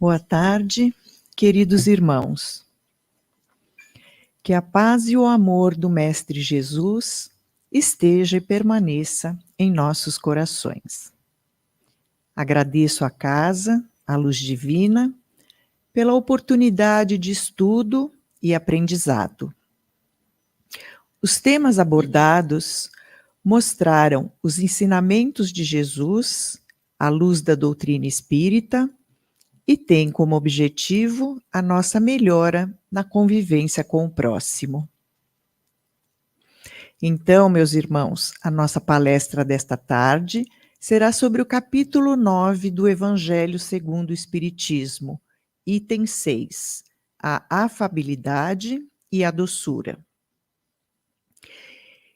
Boa tarde, queridos irmãos. Que a paz e o amor do Mestre Jesus esteja e permaneça em nossos corações. Agradeço à casa, à Luz Divina, pela oportunidade de estudo e aprendizado. Os temas abordados mostraram os ensinamentos de Jesus à luz da doutrina espírita e tem como objetivo a nossa melhora na convivência com o próximo. Então, meus irmãos, a nossa palestra desta tarde será sobre o capítulo 9 do Evangelho segundo o Espiritismo, item 6, a afabilidade e a doçura.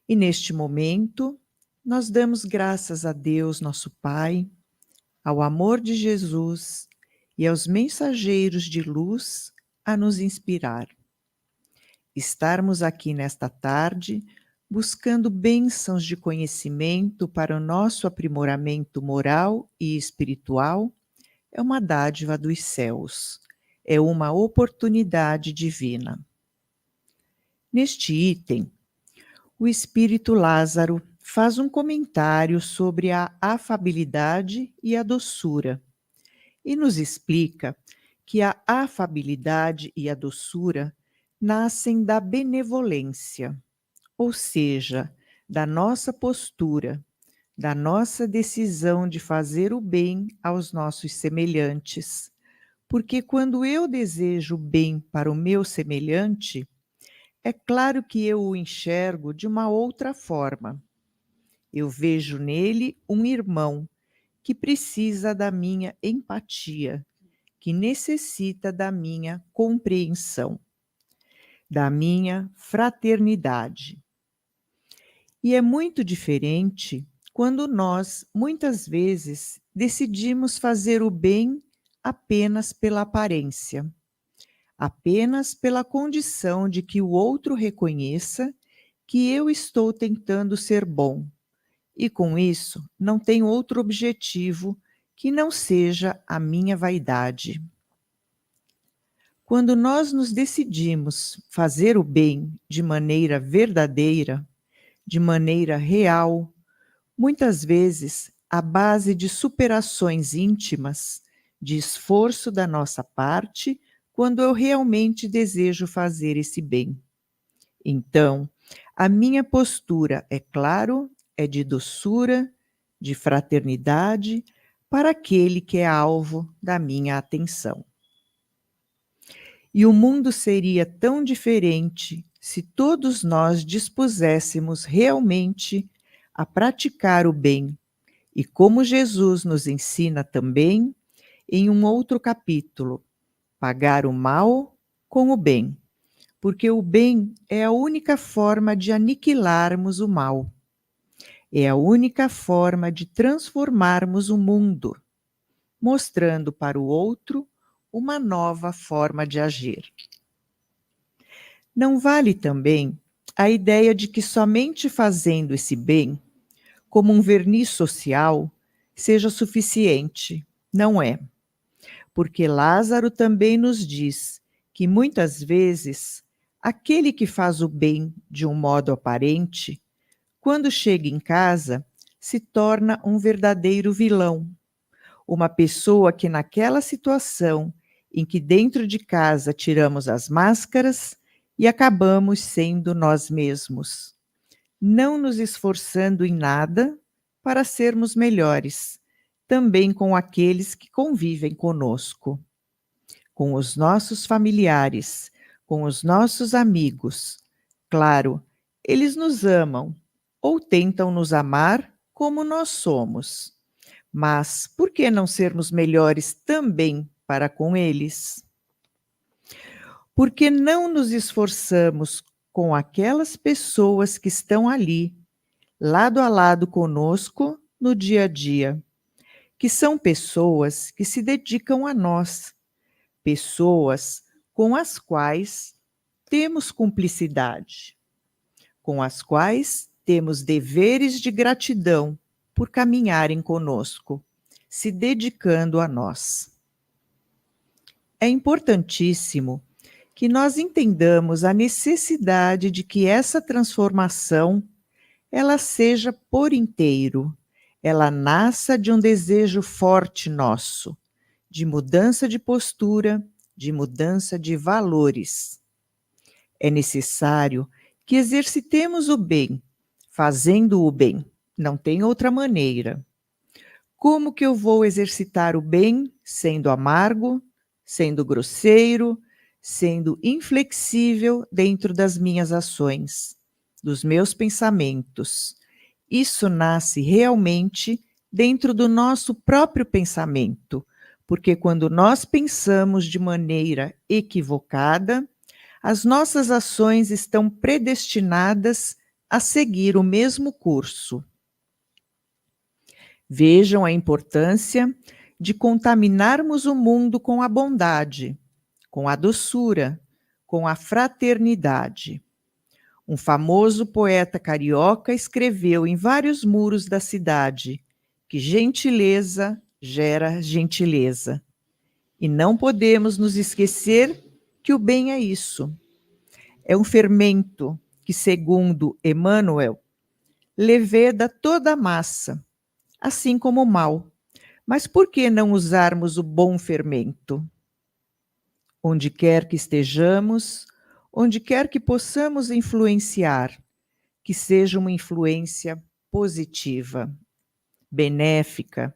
E neste momento, nós damos graças a Deus, nosso Pai, ao amor de Jesus e aos mensageiros de luz a nos inspirar. Estarmos aqui nesta tarde buscando bênçãos de conhecimento para o nosso aprimoramento moral e espiritual é uma dádiva dos céus, é uma oportunidade divina. Neste item, o Espírito Lázaro faz um comentário sobre a afabilidade e a doçura e nos explica que a afabilidade e a doçura nascem da benevolência, ou seja, da nossa postura, da nossa decisão de fazer o bem aos nossos semelhantes. Porque quando eu desejo bem para o meu semelhante, é claro que eu o enxergo de uma outra forma. Eu vejo nele um irmão que precisa da minha empatia, que necessita da minha compreensão, da minha fraternidade. E é muito diferente quando nós, muitas vezes, decidimos fazer o bem apenas pela aparência, apenas pela condição de que o outro reconheça que eu estou tentando ser bom. E com isso, não tenho outro objetivo que não seja a minha vaidade. Quando nós nos decidimos fazer o bem de maneira verdadeira, de maneira real, muitas vezes à base de superações íntimas, de esforço da nossa parte, quando eu realmente desejo fazer esse bem. Então, a minha postura, é claro, é de doçura, de fraternidade, para aquele que é alvo da minha atenção. E o mundo seria tão diferente se todos nós dispuséssemos realmente a praticar o bem, e como Jesus nos ensina também em um outro capítulo, pagar o mal com o bem, porque o bem é a única forma de aniquilarmos o mal, é a única forma de transformarmos o mundo, mostrando para o outro uma nova forma de agir. Não vale também a ideia de que somente fazendo esse bem, como um verniz social, seja suficiente. Não é. Porque Lázaro também nos diz que muitas vezes aquele que faz o bem de um modo aparente, quando chega em casa, se torna um verdadeiro vilão. Uma pessoa que naquela situação em que dentro de casa tiramos as máscaras e acabamos sendo nós mesmos, não nos esforçando em nada para sermos melhores, também com aqueles que convivem conosco, com os nossos familiares, com os nossos amigos. Claro, eles nos amam ou tentam nos amar como nós somos. Mas por que não sermos melhores também para com eles? Por que não nos esforçamos com aquelas pessoas que estão ali, lado a lado conosco, no dia a dia, que são pessoas que se dedicam a nós, pessoas com as quais temos cumplicidade, com as quais temos deveres de gratidão por caminharem conosco, se dedicando a nós. É importantíssimo que nós entendamos a necessidade de que essa transformação ela seja por inteiro, ela nasça de um desejo forte nosso, de mudança de postura, de mudança de valores. É necessário que exercitemos o bem, fazendo o bem, não tem outra maneira. Como que eu vou exercitar o bem sendo amargo, sendo grosseiro, sendo inflexível dentro das minhas ações, dos meus pensamentos? Isso nasce realmente dentro do nosso próprio pensamento, porque quando nós pensamos de maneira equivocada, as nossas ações estão predestinadas a seguir o mesmo curso. Vejam a importância de contaminarmos o mundo com a bondade, com a doçura, com a fraternidade. Um famoso poeta carioca escreveu em vários muros da cidade que gentileza gera gentileza. E não podemos nos esquecer que o bem é isso. É um fermento que, segundo Emmanuel, leveda toda a massa, assim como o mal. Mas por que não usarmos o bom fermento? Onde quer que estejamos, onde quer que possamos influenciar, que seja uma influência positiva, benéfica,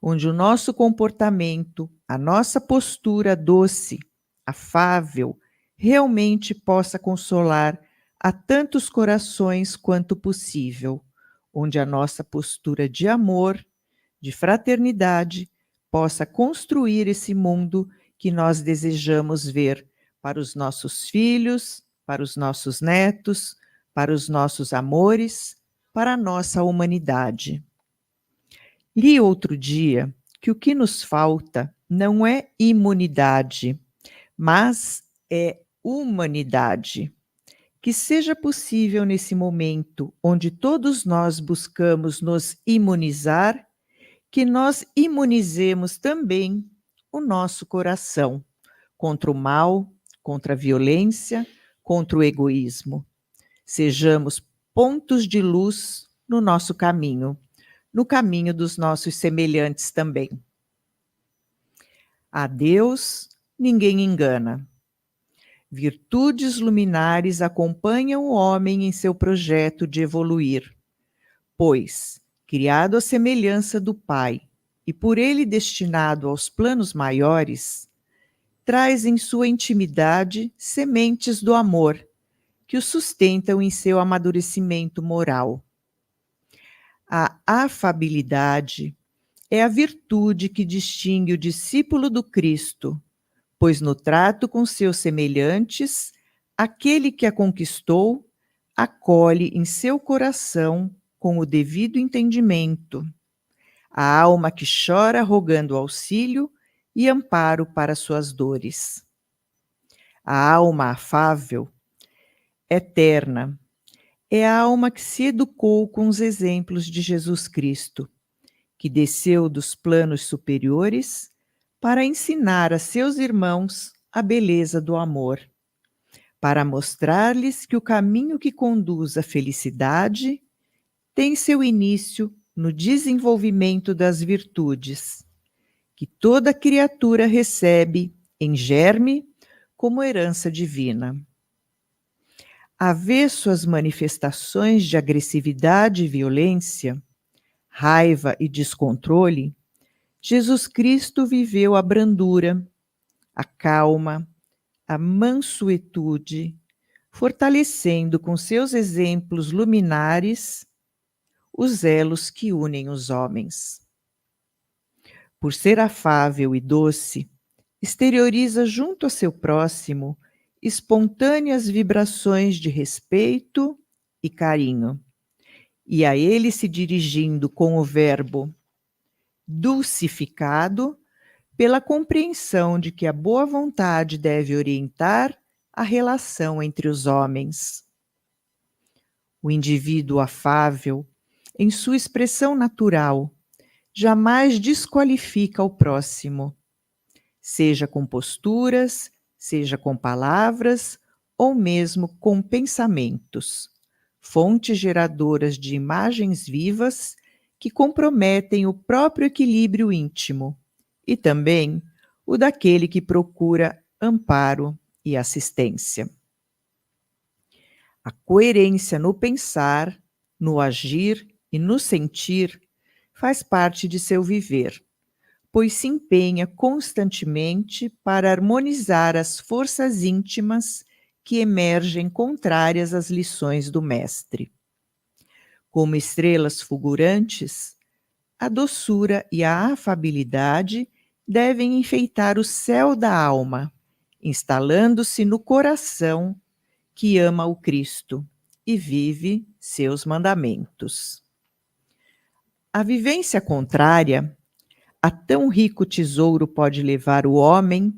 onde o nosso comportamento, a nossa postura doce, afável, realmente possa consolar a tantos corações quanto possível, onde a nossa postura de amor, de fraternidade, possa construir esse mundo que nós desejamos ver para os nossos filhos, para os nossos netos, para os nossos amores, para a nossa humanidade. Li outro dia que o que nos falta não é imunidade, mas é humanidade. Que seja possível nesse momento onde todos nós buscamos nos imunizar, que nós imunizemos também o nosso coração contra o mal, contra a violência, contra o egoísmo. Sejamos pontos de luz no nosso caminho, no caminho dos nossos semelhantes também. A Deus ninguém engana. Virtudes luminares acompanham o homem em seu projeto de evoluir, pois, criado à semelhança do Pai e por ele destinado aos planos maiores, traz em sua intimidade sementes do amor, que o sustentam em seu amadurecimento moral. A afabilidade é a virtude que distingue o discípulo do Cristo, pois no trato com seus semelhantes, aquele que a conquistou acolhe em seu coração com o devido entendimento. A alma que chora rogando auxílio e amparo para suas dores. A alma afável, eterna, é a alma que se educou com os exemplos de Jesus Cristo, que desceu dos planos superiores para ensinar a seus irmãos a beleza do amor, para mostrar-lhes que o caminho que conduz à felicidade tem seu início no desenvolvimento das virtudes, que toda criatura recebe em germe como herança divina. Avesso às manifestações de agressividade e violência, raiva e descontrole, Jesus Cristo viveu a brandura, a calma, a mansuetude, fortalecendo com seus exemplos luminares os elos que unem os homens. Por ser afável e doce, exterioriza junto a seu próximo espontâneas vibrações de respeito e carinho, e a ele se dirigindo com o verbo dulcificado, pela compreensão de que a boa vontade deve orientar a relação entre os homens. O indivíduo afável, em sua expressão natural, jamais desqualifica o próximo. seja com posturas, seja com palavras ou mesmo com pensamentos, fontes geradoras de imagens vivas que comprometem o próprio equilíbrio íntimo e também o daquele que procura amparo e assistência. A coerência no pensar, no agir e no sentir faz parte de seu viver, pois se empenha constantemente para harmonizar as forças íntimas que emergem contrárias às lições do mestre. Como estrelas fulgurantes, a doçura e a afabilidade devem enfeitar o céu da alma, instalando-se no coração que ama o Cristo e vive seus mandamentos. A vivência contrária a tão rico tesouro pode levar o homem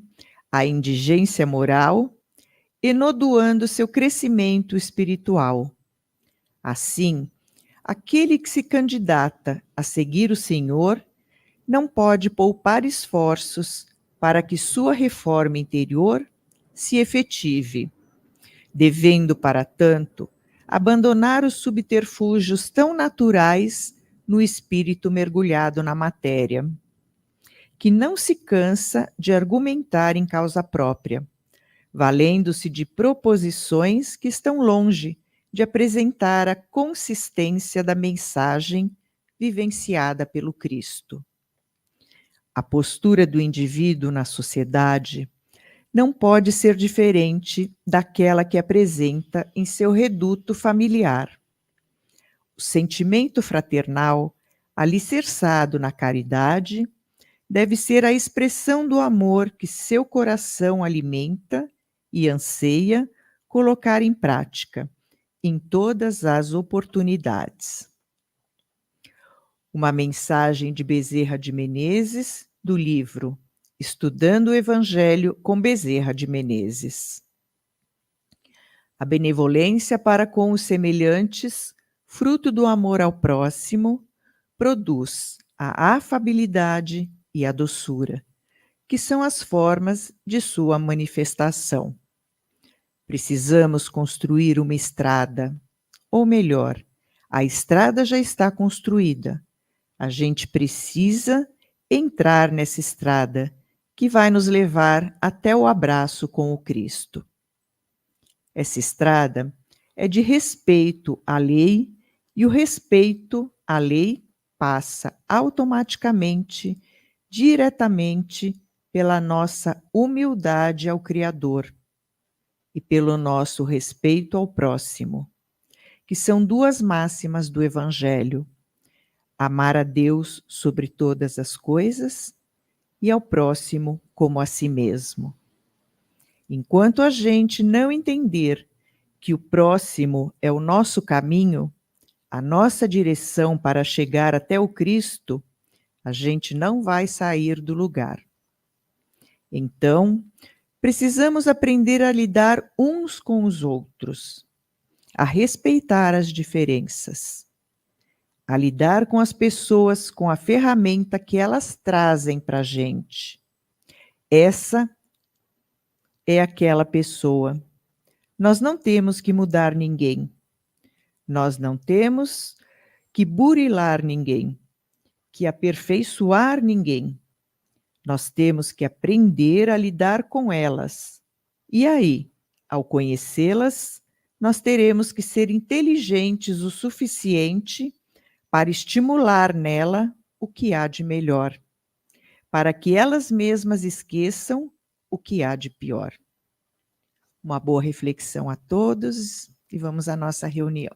à indigência moral, enodoando seu crescimento espiritual. Assim, aquele que se candidata a seguir o Senhor não pode poupar esforços para que sua reforma interior se efetive, devendo, para tanto, abandonar os subterfúgios tão naturais no espírito mergulhado na matéria, que não se cansa de argumentar em causa própria, valendo-se de proposições que estão longe de apresentar a consistência da mensagem vivenciada pelo Cristo. A postura do indivíduo na sociedade não pode ser diferente daquela que apresenta em seu reduto familiar. O sentimento fraternal, alicerçado na caridade, deve ser a expressão do amor que seu coração alimenta e anseia colocar em prática, em todas as oportunidades. Uma mensagem de Bezerra de Menezes, do livro Estudando o Evangelho com Bezerra de Menezes. A benevolência para com os semelhantes, fruto do amor ao próximo, produz a afabilidade e a doçura, que são as formas de sua manifestação. Precisamos construir uma estrada, ou melhor, a estrada já está construída. A gente precisa entrar nessa estrada que vai nos levar até o abraço com o Cristo. Essa estrada é de respeito à lei e o respeito à lei passa automaticamente, diretamente pela nossa humildade ao Criador e pelo nosso respeito ao próximo, que são duas máximas do Evangelho: amar a Deus sobre todas as coisas e ao próximo como a si mesmo. Enquanto a gente não entender que o próximo é o nosso caminho, a nossa direção para chegar até o Cristo, a gente não vai sair do lugar. Então, precisamos aprender a lidar uns com os outros, a respeitar as diferenças, a lidar com as pessoas com a ferramenta que elas trazem para a gente. Essa é aquela pessoa. Nós não temos que mudar ninguém. Nós não temos que burilar ninguém, que aperfeiçoar ninguém. Nós temos que aprender a lidar com elas. E aí, ao conhecê-las, nós teremos que ser inteligentes o suficiente para estimular nela o que há de melhor, para que elas mesmas esqueçam o que há de pior. Uma boa reflexão a todos e vamos à nossa reunião.